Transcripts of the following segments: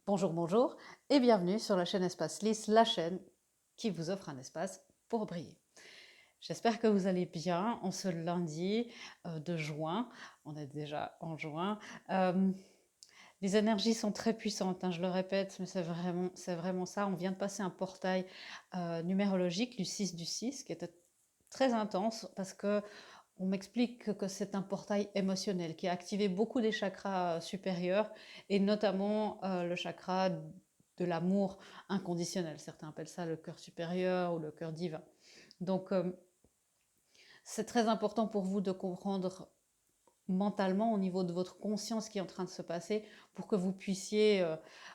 Bonjour, bonjour et bienvenue sur la chaîne Espace Lys, la chaîne qui vous offre un espace pour briller. J'espère que vous allez bien en ce lundi de juin. On est déjà en juin. Euh, les énergies sont très puissantes, hein, je le répète, mais c'est vraiment ça. On vient de passer un portail numérologique, du 6 du 6, qui était très intense parce que on m'explique que c'est un portail émotionnel qui a activé beaucoup des chakras supérieurs et notamment le chakra de l'amour inconditionnel. Certains appellent ça le cœur supérieur ou le cœur divin. Donc, c'est très important pour vous de comprendre mentalement au niveau de votre conscience qui est en train de se passer pour que vous puissiez,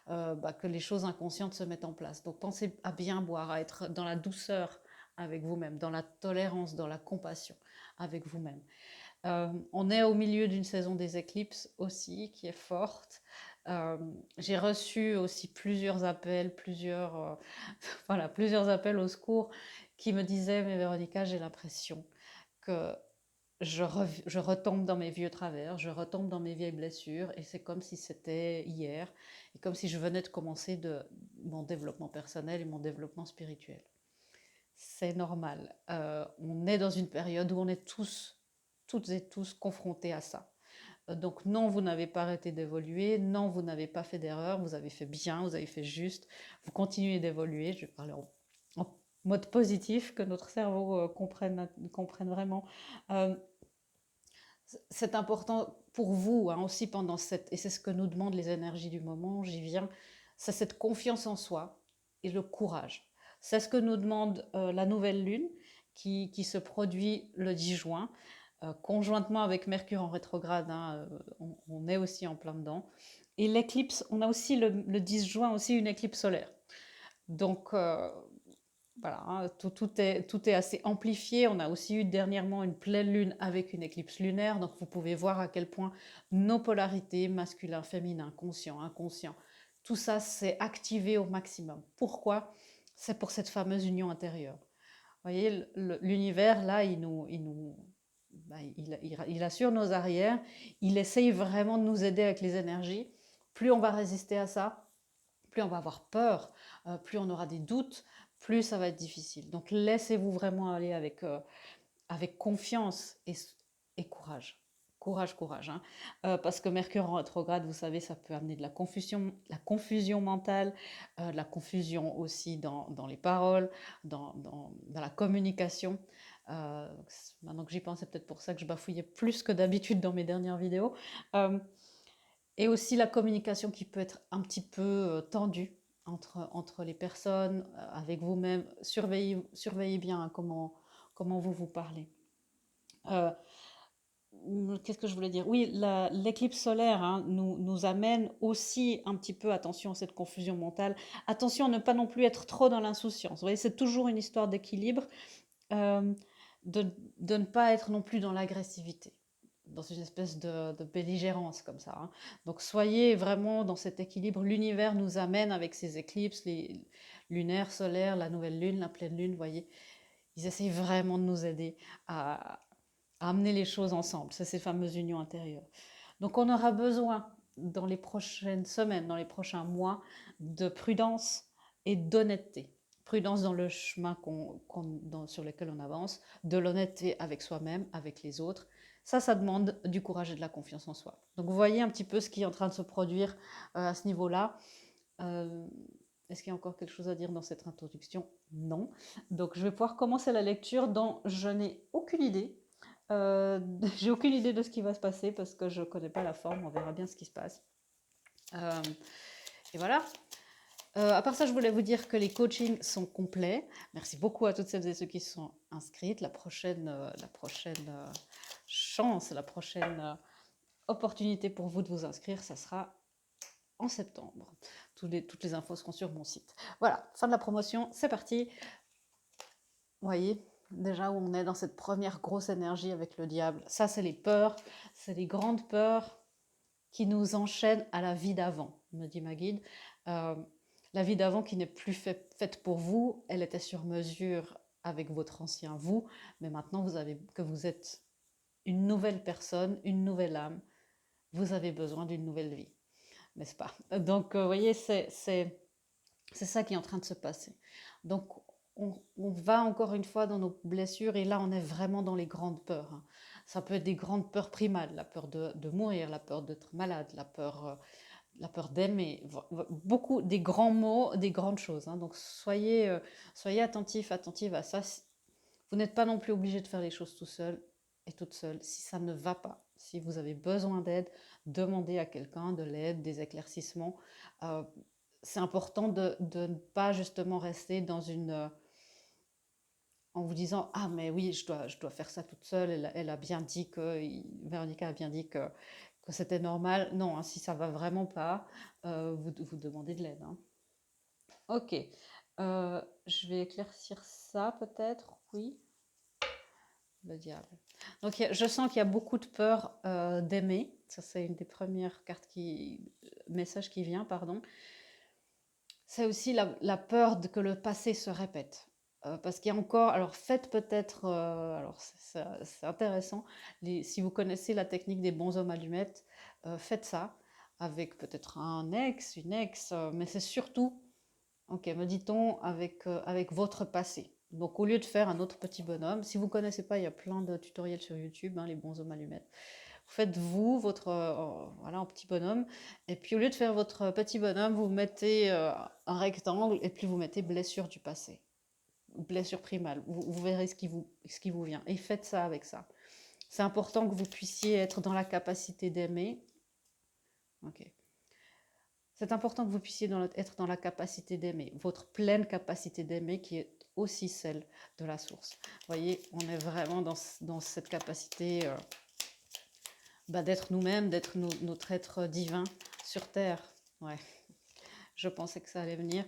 que les choses inconscientes se mettent en place. Donc, pensez à bien boire, à être dans la douceur avec vous-même, dans la tolérance, dans la compassion avec vous-même. On est au milieu d'une saison des éclipses aussi qui est forte. J'ai reçu aussi plusieurs appels, voilà, plusieurs appels au secours qui me disaient, mais Véronica, j'ai l'impression que je retombe dans mes vieux travers, je retombe dans mes vieilles blessures et c'est comme si c'était hier et comme si je venais de commencer mon développement personnel et mon développement spirituel. C'est normal. On est dans une période où on est toutes et tous confrontés à ça. Donc non, vous n'avez pas arrêté d'évoluer, non, vous n'avez pas fait d'erreur, vous avez fait bien, vous avez fait juste, vous continuez d'évoluer. Je vais parler en mode positif, que notre cerveau comprenne vraiment. Euh, c'est important pour vous hein, aussi pendant et c'est ce que nous demandent les énergies du moment, j'y viens, c'est cette confiance en soi et le courage. C'est ce que nous demande la nouvelle lune qui se produit le 10 juin, conjointement avec Mercure en rétrograde, hein, on est aussi en plein dedans. Et l'éclipse, on a aussi le 10 juin aussi une éclipse solaire. Donc voilà, hein, tout est assez amplifié. On a aussi eu dernièrement une pleine lune avec une éclipse lunaire, donc vous pouvez voir à quel point nos polarités, masculin, féminin, conscient, inconscient, tout ça s'est activé au maximum. Pourquoi? C'est pour cette fameuse union intérieure. Vous voyez, l'univers, là, il assure nos arrières, il essaye vraiment de nous aider avec les énergies. Plus on va résister à ça, plus on va avoir peur, plus on aura des doutes, plus ça va être difficile. Donc laissez-vous vraiment aller avec confiance et courage. Courage, courage. Hein. Parce que Mercure en rétrograde, vous savez, ça peut amener de la confusion mentale, de la confusion aussi dans les paroles, dans la communication. Maintenant que j'y pense, c'est peut-être pour ça que je bafouillais plus que d'habitude dans mes dernières vidéos. Euh, et aussi la communication qui peut être un petit peu tendue entre les personnes, avec vous-même. Surveillez bien hein, comment vous parlez. Euh, Qu'est-ce que je voulais dire? Oui, l'éclipse solaire hein, nous amène aussi un petit peu, attention à cette confusion mentale, attention à ne pas non plus être trop dans l'insouciance. Vous voyez, c'est toujours une histoire d'équilibre, euh, de, de ne pas être non plus dans l'agressivité, dans une espèce de belligérance comme ça. Hein. Donc soyez vraiment dans cet équilibre. L'univers nous amène avec ces éclipses, les lunaires, solaires, la nouvelle lune, la pleine lune, vous voyez, ils essayent vraiment de nous aider à amener les choses ensemble. C'est ces fameuses unions intérieures. Donc on aura besoin dans les prochaines semaines, dans les prochains mois, de prudence et d'honnêteté. Prudence dans le chemin sur lequel on avance, de l'honnêteté avec soi-même, avec les autres. Ça demande du courage et de la confiance en soi. Donc vous voyez un petit peu ce qui est en train de se produire à ce niveau-là. Euh, Est-ce qu'il y a encore quelque chose à dire dans cette introduction? Non. Donc je vais pouvoir commencer la lecture dont je n'ai aucune idée. Euh, j'ai aucune idée de ce qui va se passer parce que je ne connais pas la forme, on verra bien ce qui se passe. Euh, et voilà. À part ça, je voulais vous dire que les coachings sont complets. Merci beaucoup à toutes celles et ceux qui se sont inscrites. La prochaine chance, la prochaine opportunité pour vous de vous inscrire, ça sera en septembre. Toutes les infos seront sur mon site. Voilà, fin de la promotion, c'est parti. Vous voyez, déjà où on est dans cette première grosse énergie avec le diable. Ça, c'est les peurs, c'est les grandes peurs qui nous enchaînent à la vie d'avant, me dit ma guide. Euh, la vie d'avant qui n'est plus faite pour vous, elle était sur mesure avec votre ancien vous, mais maintenant que vous êtes une nouvelle personne, une nouvelle âme, vous avez besoin d'une nouvelle vie. n'est-ce pas? Donc, vous voyez, c'est ça qui est en train de se passer. Donc, on va encore une fois dans nos blessures et là, on est vraiment dans les grandes peurs, hein. Ça peut être des grandes peurs primales, la peur de mourir, la peur d'être malade, la peur d'aimer, beaucoup des grands mots, des grandes choses, hein. Donc, soyez attentifs, attentives à ça. Vous n'êtes pas non plus obligé de faire les choses tout seul et toute seule. Si ça ne va pas, si vous avez besoin d'aide, demandez à quelqu'un de l'aide, des éclaircissements. Euh, c'est important de ne pas justement rester dans en vous disant ah mais oui je dois faire ça toute seule, elle a bien dit que Véronica a bien dit que c'était normal. Non, hein, si ça va vraiment pas, vous demandez de l'aide, hein. Ok. Je vais éclaircir ça peut-être, oui. Le diable. Donc je sens qu'il y a beaucoup de peur d'aimer. Ça c'est une des premières message qui vient, pardon. C'est aussi la peur que le passé se répète. Parce qu'il y a encore, alors faites peut-être, alors c'est intéressant, si vous connaissez la technique des bonshommes allumettes, faites ça avec peut-être un ex, une ex, mais c'est surtout, ok, me dit-on, avec votre passé. Donc au lieu de faire un autre petit bonhomme, si vous ne connaissez pas, il y a plein de tutoriels sur YouTube, hein, les bonshommes allumettes. Faites-vous votre voilà, un petit bonhomme, et puis au lieu de faire votre petit bonhomme, vous mettez un rectangle, et puis vous mettez blessure du passé, blessure primale. Vous verrez ce qui vous vient, et faites ça avec ça. C'est important que vous puissiez être dans la capacité d'aimer. Ok. C'est important que vous puissiez être dans la capacité d'aimer, votre pleine capacité d'aimer qui est aussi celle de la source. Vous voyez, on est vraiment dans cette capacité d'être nous-mêmes, d'être notre être divin sur Terre. Ouais, je pensais que ça allait venir.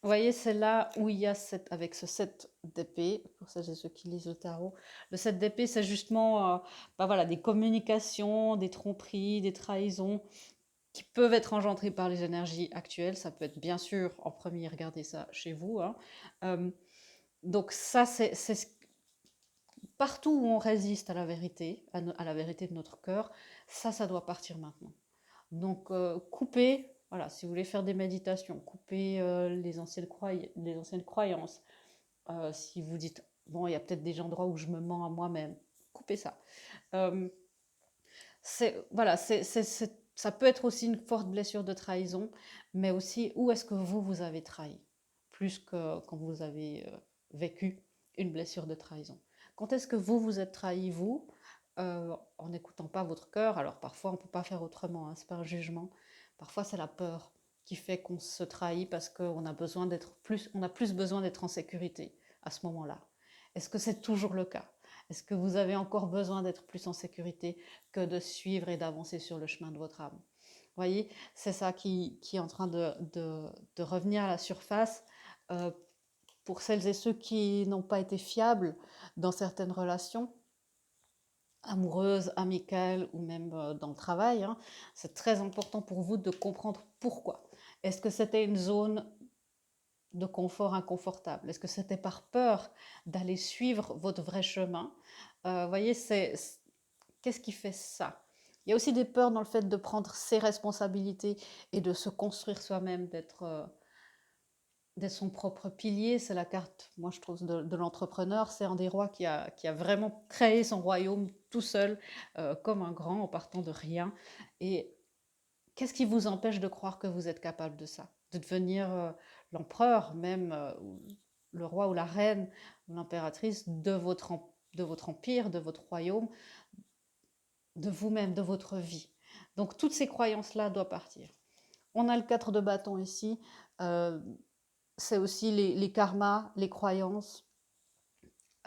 Vous voyez, c'est là où il y a avec ce 7 d'épée, pour ça, c'est ceux qui lisent le tarot. Le 7 d'épée, c'est justement voilà, des communications, des tromperies, des trahisons qui peuvent être engendrées par les énergies actuelles. Ça peut être bien sûr, en premier, regardez ça chez vous, hein. Donc ça, c'est partout où on résiste à la vérité, à la vérité de notre cœur, ça doit partir maintenant. Donc, coupez, voilà, si vous voulez faire des méditations, coupez les anciennes croyances. Si vous dites, bon, il y a peut-être des endroits où je me mens à moi-même, coupez ça. Euh, voilà, ça peut être aussi une forte blessure de trahison, mais aussi où est-ce que vous avez trahi, plus que quand vous avez vécu une blessure de trahison. Quand est-ce que vous êtes trahi, vous, en n'écoutant pas votre cœur? Alors parfois on ne peut pas faire autrement, hein, c'est pas un jugement. Parfois c'est la peur qui fait qu'on se trahit parce qu'on a on a plus besoin d'être en sécurité à ce moment-là. Est-ce que c'est toujours le cas? Est-ce que vous avez encore besoin d'être plus en sécurité que de suivre et d'avancer sur le chemin de votre âme? Vous voyez, c'est ça qui est en train de revenir à la surface. Euh, pour celles et ceux qui n'ont pas été fiables dans certaines relations, amoureuses, amicales ou même dans le travail, hein, c'est très important pour vous de comprendre pourquoi. Est-ce que c'était une zone de confort inconfortable? Est-ce que c'était par peur d'aller suivre votre vrai chemin? Vous voyez, qu'est-ce qui fait ça? Il y a aussi des peurs dans le fait de prendre ses responsabilités et de se construire soi-même, d'être son propre pilier. C'est la carte, moi je trouve, de l'entrepreneur. C'est un des rois qui a vraiment créé son royaume tout seul, comme un grand, en partant de rien. Et qu'est-ce qui vous empêche de croire que vous êtes capable de ça? De devenir l'empereur, même le roi ou la reine, ou l'impératrice de votre empire, de votre royaume, de vous-même, de votre vie. Donc toutes ces croyances-là doivent partir. On a le 4 de bâton ici. Euh, c'est aussi les karmas, les croyances,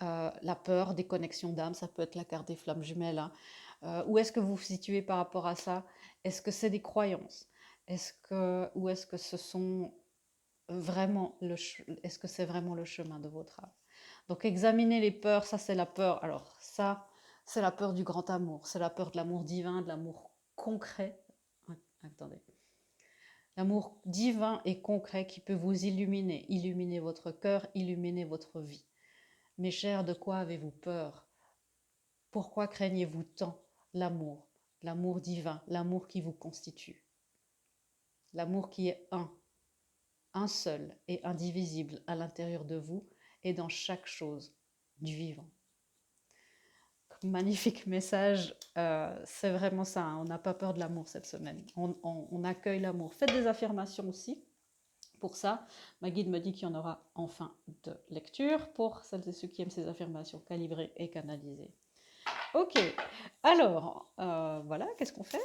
la peur, des connexions d'âme. Ça peut être la carte des flammes jumelles, hein. Où est-ce que vous vous situez par rapport à ça? Est-ce que c'est des croyances? Ou est-ce que ce sont vraiment est-ce que c'est vraiment le chemin de votre âme? Donc examiner les peurs, ça c'est la peur. Alors ça, c'est la peur du grand amour, c'est la peur de l'amour divin, de l'amour concret. Attendez. L'amour divin et concret qui peut vous illuminer votre cœur, illuminer votre vie. Mes chers, de quoi avez-vous peur? Pourquoi craignez-vous tant l'amour? l'amour divin, l'amour qui vous constitue, l'amour qui est un seul et indivisible à l'intérieur de vous et dans chaque chose du vivant. Magnifique message, c'est vraiment ça, hein, on n'a pas peur de l'amour cette semaine, on accueille l'amour. Faites des affirmations aussi. Pour ça, ma guide me dit qu'il y en aura en fin de lecture pour celles et ceux qui aiment ces affirmations calibrées et canalisées. Ok, alors, voilà, qu'est-ce qu'on fait?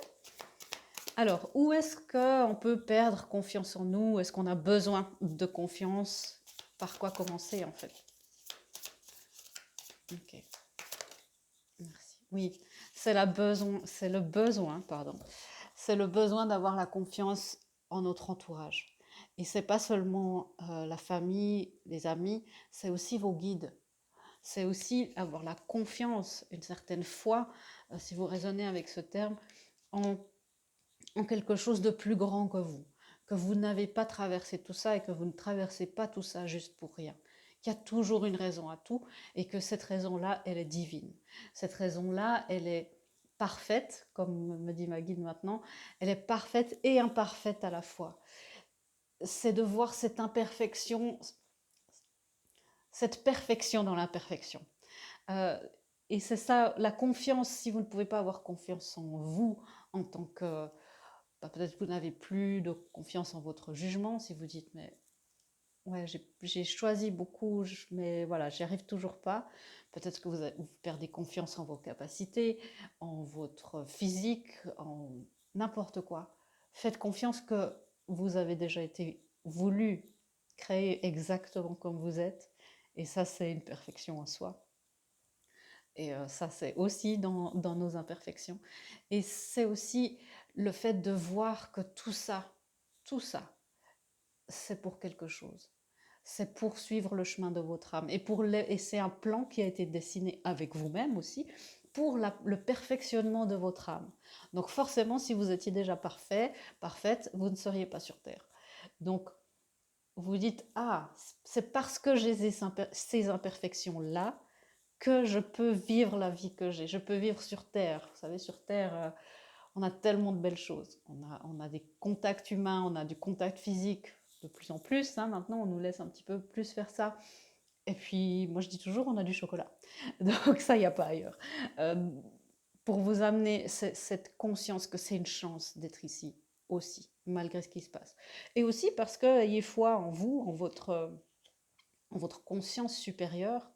Alors, où est-ce qu'on peut perdre confiance en nous? Est-ce qu'on a besoin de confiance? Par quoi commencer en fait? Ok, merci. Oui, c'est le besoin, pardon. C'est le besoin d'avoir la confiance en notre entourage. Et c'est pas seulement la famille, les amis, c'est aussi vos guides. C'est aussi avoir la confiance, une certaine foi, si vous raisonnez avec ce terme, en, en quelque chose de plus grand que vous n'avez pas traversé tout ça et que vous ne traversez pas tout ça juste pour rien. Qu'il y a toujours une raison à tout et que cette raison-là, elle est divine. Cette raison-là, elle est parfaite, comme me dit ma guide maintenant, elle est parfaite et imparfaite à la fois. C'est de voir cette imperfection, cette perfection dans l'imperfection. Euh, et c'est ça, la confiance, si vous ne pouvez pas avoir confiance en vous en tant que... bah, peut-être que vous n'avez plus de confiance en votre jugement, si vous dites, mais ouais, j'ai choisi beaucoup, mais voilà, j'y arrive toujours pas. Peut-être que vous perdez confiance en vos capacités, en votre physique, en n'importe quoi. Faites confiance que vous avez déjà été voulu, créé exactement comme vous êtes. Et ça, c'est une perfection en soi. Et ça, c'est aussi dans nos imperfections. Et c'est aussi le fait de voir que tout ça, c'est pour quelque chose. C'est pour suivre le chemin de votre âme. Et c'est un plan qui a été dessiné avec vous-même aussi pour le perfectionnement de votre âme. Donc forcément, si vous étiez déjà parfaite, vous ne seriez pas sur Terre. Donc vous dites, ah, c'est parce que j'ai ces imperfections-là que je peux vivre la vie que j'ai. Je peux vivre sur Terre. Vous savez, sur Terre, on a tellement de belles choses. On a des contacts humains, on a du contact physique de plus en plus. Hein, maintenant, on nous laisse un petit peu plus faire ça. Et puis, moi, je dis toujours, on a du chocolat. Donc ça, il n'y a pas ailleurs. Euh, pour vous amener cette conscience que c'est une chance d'être ici aussi, malgré ce qui se passe. Et aussi parce que ayez foi en vous, en votre conscience supérieure.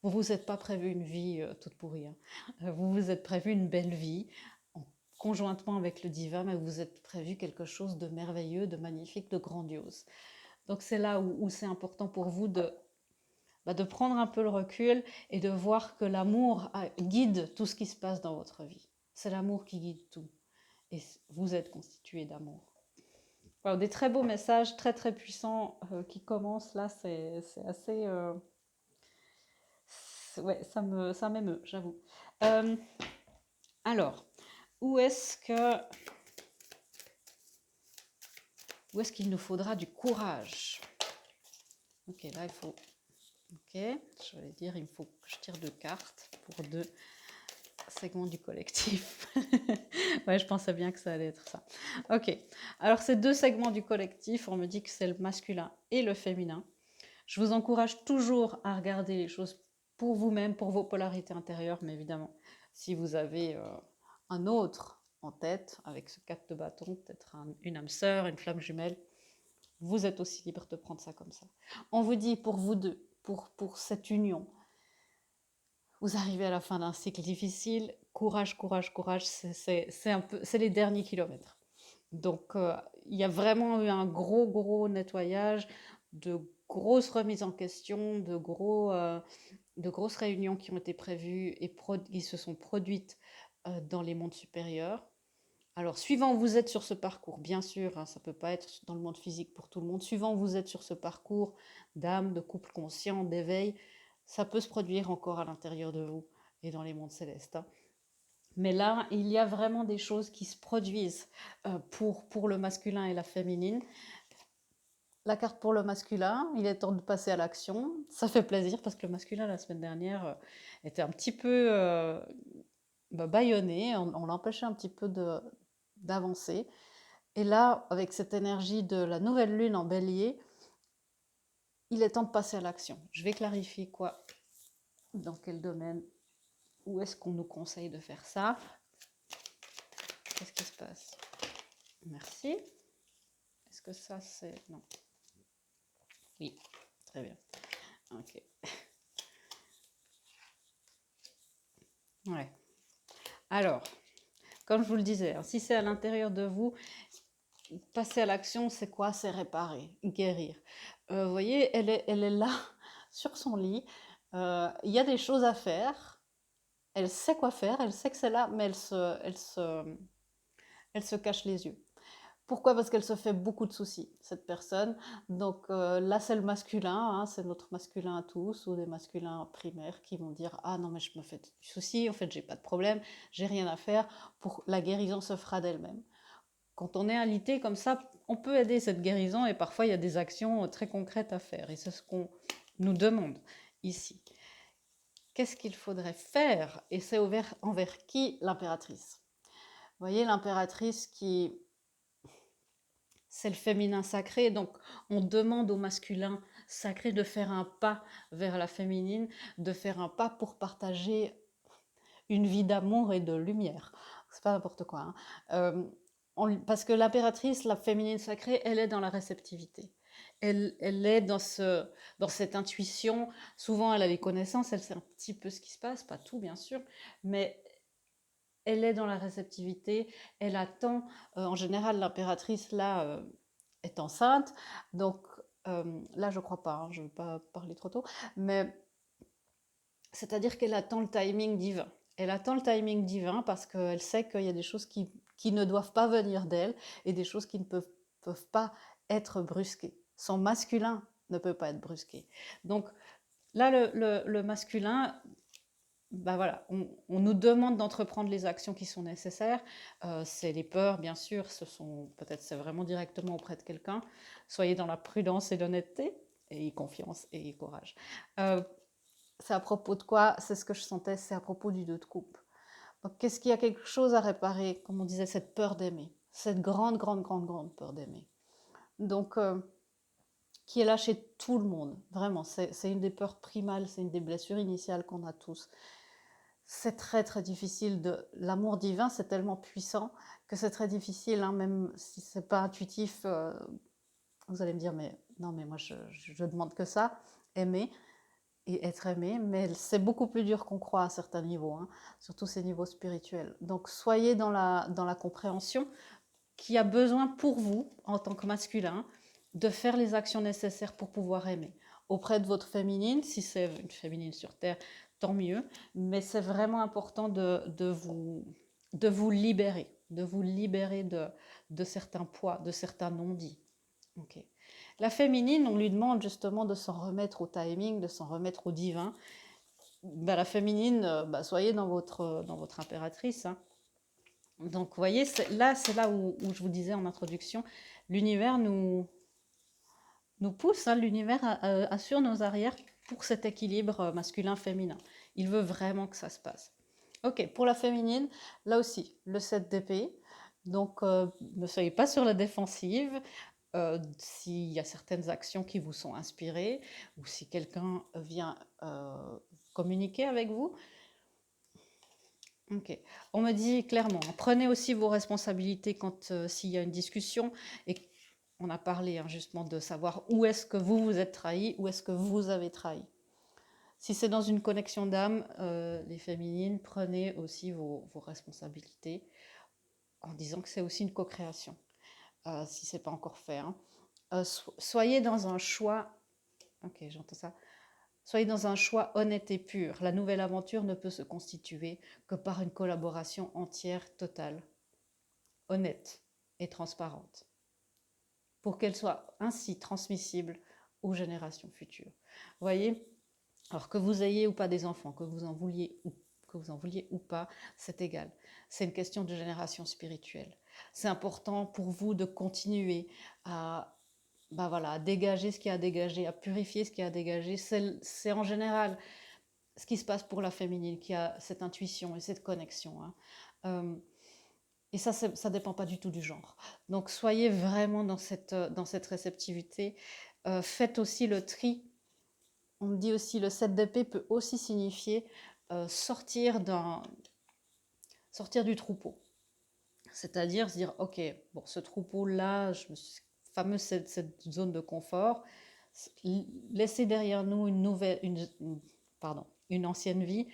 Vous vous êtes pas prévu une vie toute pourrie. Hein. Vous vous êtes prévu une belle vie, conjointement avec le divin, mais vous êtes prévu quelque chose de merveilleux, de magnifique, de grandiose. Donc c'est là où c'est important pour vous de prendre un peu le recul et de voir que l'amour guide tout ce qui se passe dans votre vie. C'est l'amour qui guide tout. Et vous êtes constitué d'amour. Voilà, des très beaux messages, très très puissants qui commencent là, c'est assez... ouais, ça m'émeut, j'avoue. Euh, alors, où est-ce que où est-ce qu'il nous faudra du courage? Ok, là il faut. Ok, je vais dire, il faut que je tire 2 cartes pour 2 segments du collectif. Ouais, je pensais bien que ça allait être ça. Ok, alors ces 2 segments du collectif, on me dit que c'est le masculin et le féminin. Je vous encourage toujours à regarder les choses pour vous-même, pour vos polarités intérieures, mais évidemment, si vous avez un autre en tête, avec ce 4 de bâton, peut-être une âme sœur, une flamme jumelle, vous êtes aussi libre de prendre ça comme ça. On vous dit pour vous deux, pour cette union, vous arrivez à la fin d'un cycle difficile, courage, courage, courage, c'est les derniers kilomètres. Donc, il y a vraiment eu un gros nettoyage, de grosses remises en question, de grosses réunions qui ont été prévues et qui se sont produites dans les mondes supérieurs. Alors, suivant où vous êtes sur ce parcours, bien sûr, hein, ça ne peut pas être dans le monde physique pour tout le monde, suivant où vous êtes sur ce parcours d'âme, de couple conscient, d'éveil, ça peut se produire encore à l'intérieur de vous et dans les mondes célestes. Hein. Mais là, il y a vraiment des choses qui se produisent pour le masculin et la féminine. La carte pour le masculin, il est temps de passer à l'action. Ça fait plaisir parce que le masculin, la semaine dernière, était un petit peu bâillonné, on l'empêchait un petit peu d'avancer. Et là, avec cette énergie de la nouvelle lune en bélier, il est temps de passer à l'action. Je vais clarifier quoi, dans quel domaine, où est-ce qu'on nous conseille de faire ça. Qu'est-ce qui se passe? Merci. Est-ce que ça c'est... Non. Oui, très bien. Ok. Ouais. Alors, comme je vous le disais, si c'est à l'intérieur de vous, passer à l'action, c'est quoi? C'est réparer, guérir. Vous voyez, elle est là, sur son lit. Il y a des choses à faire. Elle sait quoi faire, elle sait que c'est là, mais elle se cache les yeux. Pourquoi? Parce qu'elle se fait beaucoup de soucis, cette personne. Donc là, c'est le masculin, hein, c'est notre masculin à tous, ou des masculins primaires qui vont dire: ah non, mais je me fais du souci, en fait, j'ai pas de problème, j'ai rien à faire. Pour la guérison se fera d'elle-même. Quand on est alité comme ça, on peut aider cette guérison et parfois il y a des actions très concrètes à faire. Et c'est ce qu'on nous demande ici. Qu'est-ce qu'il faudrait faire? Et c'est envers qui? L'impératrice. Vous voyez, l'impératrice qui... C'est le féminin sacré, donc on demande au masculin sacré de faire un pas vers la féminine, de faire un pas pour partager une vie d'amour et de lumière. C'est pas n'importe quoi, hein. Parce que l'impératrice, la féminine sacrée, elle est dans la réceptivité. Elle est dans cette intuition. Souvent, elle a les connaissances, elle sait un petit peu ce qui se passe, pas tout bien sûr, mais elle est dans la réceptivité. Elle attend. En général, l'impératrice là est enceinte, donc là, je crois pas. Hein, je ne veux pas parler trop tôt, mais c'est-à-dire qu'elle attend le timing divin. Elle attend le timing divin parce qu'elle sait qu'il y a des choses qui ne doivent pas venir d'elle et des choses qui ne peuvent pas être brusquées. Son masculin ne peut pas être brusqué. Donc là, le masculin, ben voilà, on nous demande d'entreprendre les actions qui sont nécessaires. C'est les peurs, bien sûr, peut-être c'est vraiment directement auprès de quelqu'un. Soyez dans la prudence et l'honnêteté, et confiance et courage. C'est à propos de quoi? C'est ce que je sentais, c'est à propos du 2 de coupe. Donc, qu'est-ce qu'il y a quelque chose à réparer? Comme on disait, cette peur d'aimer. Cette grande, grande, grande, grande peur d'aimer. Donc, qui est là chez tout le monde. Vraiment, c'est une des peurs primales, c'est une des blessures initiales qu'on a tous. C'est très, très difficile L'amour divin, c'est tellement puissant que c'est très difficile, hein, même si c'est pas intuitif. Vous allez me dire, mais non, mais moi, je demande que ça, aimer et être aimé, mais c'est beaucoup plus dur qu'on croit à certains niveaux, hein, surtout ces niveaux spirituels. Donc soyez dans la compréhension qu'il y a besoin pour vous, en tant que masculin, de faire les actions nécessaires pour pouvoir aimer. Auprès de votre féminine, si c'est une féminine sur Terre, tant mieux, mais c'est vraiment important de vous libérer, de certains poids, de certains non-dits. Okay. La féminine, on lui demande justement de s'en remettre au timing, de s'en remettre au divin. Ben, la féminine, soyez dans votre impératrice. Hein. Donc, vous voyez, c'est là où je vous disais en introduction, l'univers nous pousse, hein, l'univers assure nos arrières pour cet équilibre masculin-féminin. Il veut vraiment que ça se passe. Ok, pour la féminine, là aussi, le 7 d'épée. Donc, ne soyez pas sur la défensive. S'il y a certaines actions qui vous sont inspirées ou si quelqu'un vient communiquer avec vous. Ok. On me dit clairement, prenez aussi vos responsabilités quand s'il y a une discussion et on a parlé hein, justement de savoir où est-ce que vous vous êtes trahi, où est-ce que vous avez trahi. Si c'est dans une connexion d'âme, les féminines, prenez aussi vos responsabilités en disant que c'est aussi une co-création, si ce n'est pas encore fait. Hein. Soyez dans un choix, ok, j'entends ça. Soyez dans un choix honnête et pur. La nouvelle aventure ne peut se constituer que par une collaboration entière, totale, honnête et transparente, pour qu'elle soit ainsi transmissible aux générations futures. Vous voyez, alors que vous ayez ou pas des enfants, que vous en vouliez ou pas, c'est égal. C'est une question de génération spirituelle. C'est important pour vous de continuer à à dégager ce qu'il y a à dégager, à purifier ce qu'il y a à dégager. C'est en général, ce qui se passe pour la féminine, qui a cette intuition et cette connexion, hein. Euh, et ça, ça dépend pas du tout du genre. Donc, soyez vraiment dans cette réceptivité. Faites aussi le tri. On me dit aussi le 7 d'épée peut aussi signifier sortir sortir du troupeau. C'est-à-dire se dire, ok, bon, ce troupeau-là, fameuse cette zone de confort, laisser derrière nous pardon, une ancienne vie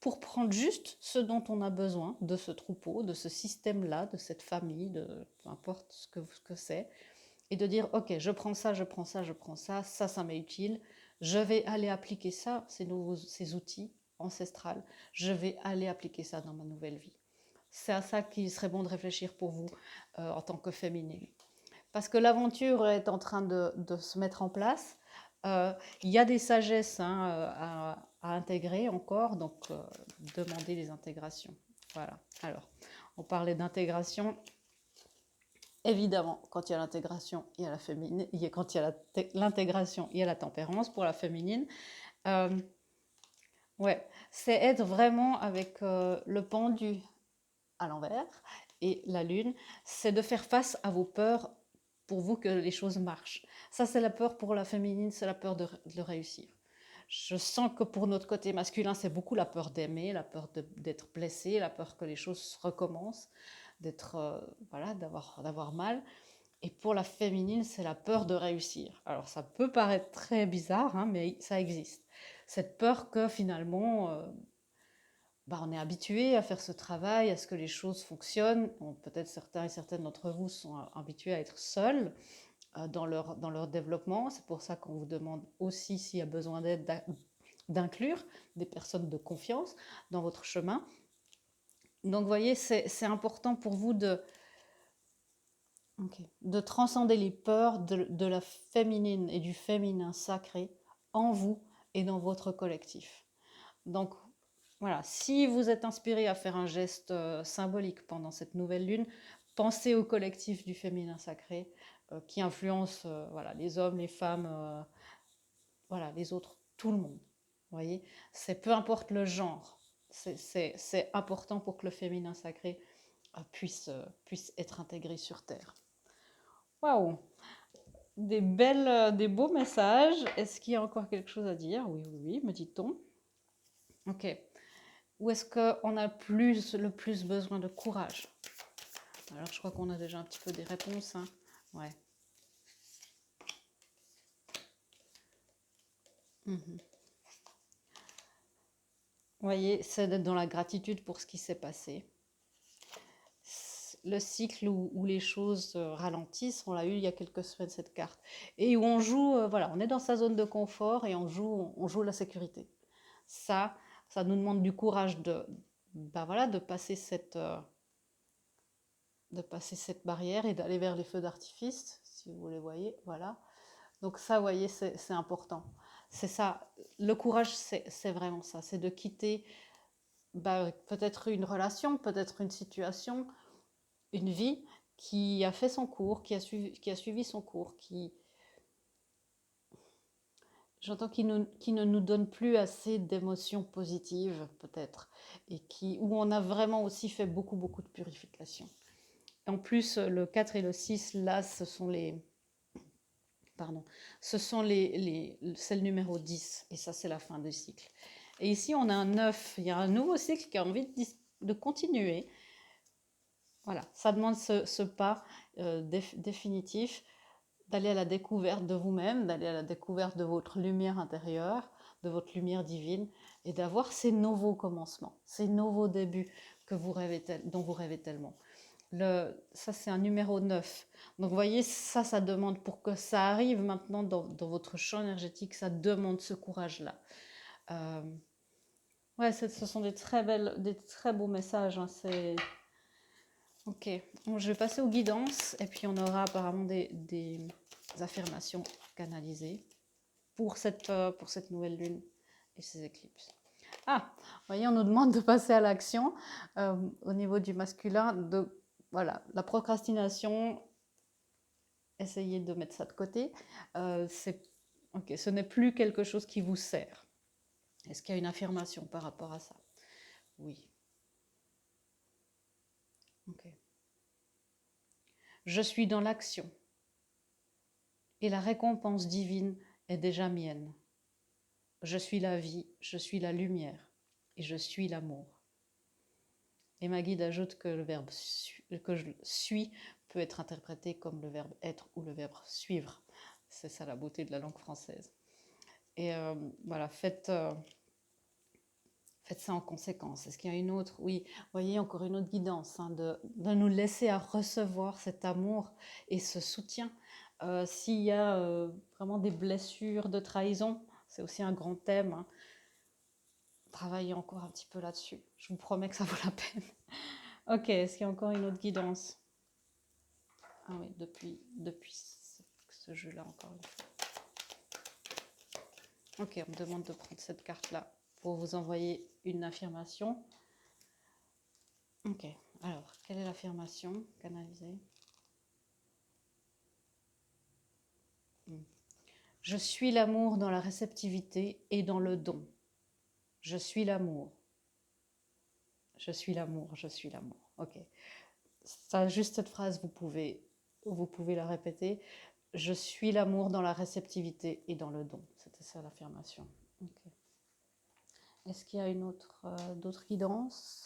pour prendre juste ce dont on a besoin de ce troupeau, de ce système-là, de cette famille, de peu importe ce que c'est, et de dire, ok, je prends ça, je prends ça, je prends ça, ça m'est utile, je vais aller appliquer ça, ces outils ancestrales, je vais aller appliquer ça dans ma nouvelle vie. C'est à ça qu'il serait bon de réfléchir pour vous en tant que féminine. Parce que l'aventure est en train de se mettre en place. Il y a des sagesses, hein, à intégrer encore, donc demandez des intégrations. Voilà. Alors, on parlait d'intégration. Évidemment, quand il y a l'intégration, il y a la féminine. Quand il y a l'intégration, il y a la tempérance pour la féminine. Ouais, c'est être vraiment avec le pendu à l'envers et la lune, c'est de faire face à vos peurs pour vous que les choses marchent. Ça, c'est la peur pour la féminine, c'est la peur de réussir. Je sens que pour notre côté masculin, c'est beaucoup la peur d'aimer, la peur d'être blessé, la peur que les choses recommencent, voilà, d'avoir mal. Et pour la féminine, c'est la peur de réussir. Alors ça peut paraître très bizarre, hein, mais ça existe. Cette peur que finalement, on est habitué à faire ce travail, à ce que les choses fonctionnent. Bon, peut-être certains et certaines d'entre vous sont habitués à être seuls dans leur développement. C'est pour ça qu'on vous demande aussi, s'il y a besoin d'aide, d'inclure des personnes de confiance dans votre chemin. Donc, vous voyez, c'est important pour vous de transcender les peurs de la féminine et du féminin sacré en vous et dans votre collectif. Donc, voilà, si vous êtes inspiré à faire un geste symbolique pendant cette nouvelle lune, pensez au collectif du féminin sacré qui influence voilà, les hommes, les femmes, voilà, les autres, tout le monde. Vous voyez, c'est peu importe le genre, c'est important pour que le féminin sacré puisse être intégré sur Terre. Waouh! Des beaux messages. Est-ce qu'il y a encore quelque chose à dire? Oui, oui, oui, me dit-on. Ok. Où est-ce qu'on a le plus besoin de courage? Alors, je crois qu'on a déjà un petit peu des réponses, hein. Ouais. Vous voyez, c'est d'être dans la gratitude pour ce qui s'est passé. Le cycle où les choses ralentissent, on l'a eu il y a quelques semaines, cette carte. Et où on joue, voilà, on est dans sa zone de confort et on joue la sécurité. Ça nous demande du courage voilà, de passer cette barrière et d'aller vers les feux d'artifice, si vous les voyez, voilà. Donc ça, vous voyez, c'est important. C'est ça, le courage, c'est vraiment ça, c'est de quitter peut-être une relation, peut-être une situation, une vie qui a fait son cours, qui a suivi son cours, j'entends qui ne nous donne plus assez d'émotions positives, peut-être, et où on a vraiment aussi fait beaucoup, beaucoup de purification. En plus, le 4 et le 6, là, c'est le numéro 10, et ça, c'est la fin du cycle. Et ici, on a un 9, il y a un nouveau cycle qui a envie de continuer. Voilà, ça demande ce pas définitif, d'aller à la découverte de vous-même, d'aller à la découverte de votre lumière intérieure, de votre lumière divine, et d'avoir ces nouveaux commencements, ces nouveaux débuts dont vous rêvez tellement. Ça, c'est un numéro 9. Donc, vous voyez, ça demande, pour que ça arrive maintenant dans votre champ énergétique, ça demande ce courage-là. Ouais, ce sont des très beaux messages, hein. Ok, bon, je vais passer aux guidances et puis on aura apparemment des affirmations canalisées pour cette nouvelle lune et ces éclipses. Ah, vous voyez, on nous demande de passer à l'action au niveau du masculin. Voilà, la procrastination, essayez de mettre ça de côté. Ce n'est plus quelque chose qui vous sert. Est-ce qu'il y a une affirmation par rapport à ça? Oui. Ok. Je suis dans l'action et la récompense divine est déjà mienne. Je suis la vie, je suis la lumière et je suis l'amour. Et ma guide ajoute que le verbe que je suis peut être interprété comme le verbe être ou le verbe suivre. C'est ça la beauté de la langue française. Et voilà, faites ça en conséquence. Est-ce qu'il y a une autre? Oui, voyez, encore une autre guidance, hein, de nous laisser à recevoir cet amour et ce soutien. S'il y a vraiment des blessures de trahison, c'est aussi un grand thème, hein. Travaillez encore un petit peu là-dessus. Je vous promets que ça vaut la peine. Ok, est-ce qu'il y a encore une autre guidance? Ah oui, depuis ce jeu-là, encore une fois. Ok, on me demande de prendre cette carte-là pour vous envoyer une affirmation. Ok, alors, quelle est l'affirmation canalisée? Je suis l'amour dans la réceptivité et dans le don. Je suis l'amour. Je suis l'amour, je suis l'amour. Ok. Ça, juste cette phrase, vous pouvez la répéter. Je suis l'amour dans la réceptivité et dans le don. C'était ça l'affirmation. Ok. Est-ce qu'il y a une autre, d'autres guidances?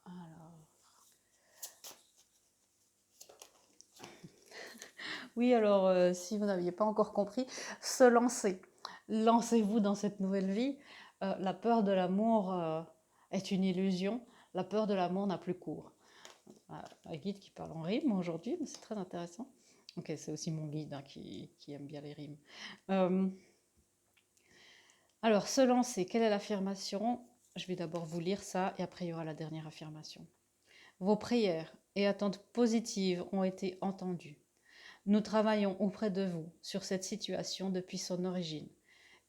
Alors. Oui, alors si vous n'aviez pas encore compris, se lancer. Lancez-vous dans cette nouvelle vie. La peur de l'amour est une illusion. La peur de l'amour n'a plus cours. Un guide qui parle en rime aujourd'hui, mais c'est très intéressant. Ok, c'est aussi mon guide hein, qui aime bien les rimes. Alors, se lancer, quelle est l'affirmation? Je vais d'abord vous lire ça et après il y aura la dernière affirmation. Vos prières et attentes positives ont été entendues. Nous travaillons auprès de vous sur cette situation depuis son origine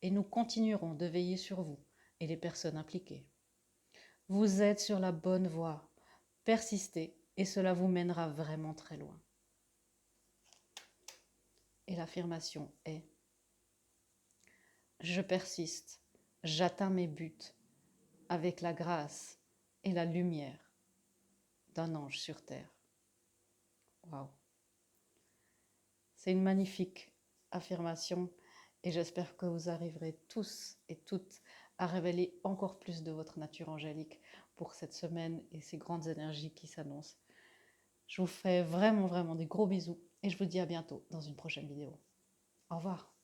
et nous continuerons de veiller sur vous et les personnes impliquées. Vous êtes sur la bonne voie. Persistez et cela vous mènera vraiment très loin. Et l'affirmation est: je persiste, j'atteins mes buts avec la grâce et la lumière d'un ange sur terre. Waouh! C'est une magnifique affirmation et j'espère que vous arriverez tous et toutes à révéler encore plus de votre nature angélique pour cette semaine et ces grandes énergies qui s'annoncent. Je vous fais vraiment, vraiment des gros bisous et je vous dis à bientôt dans une prochaine vidéo. Au revoir.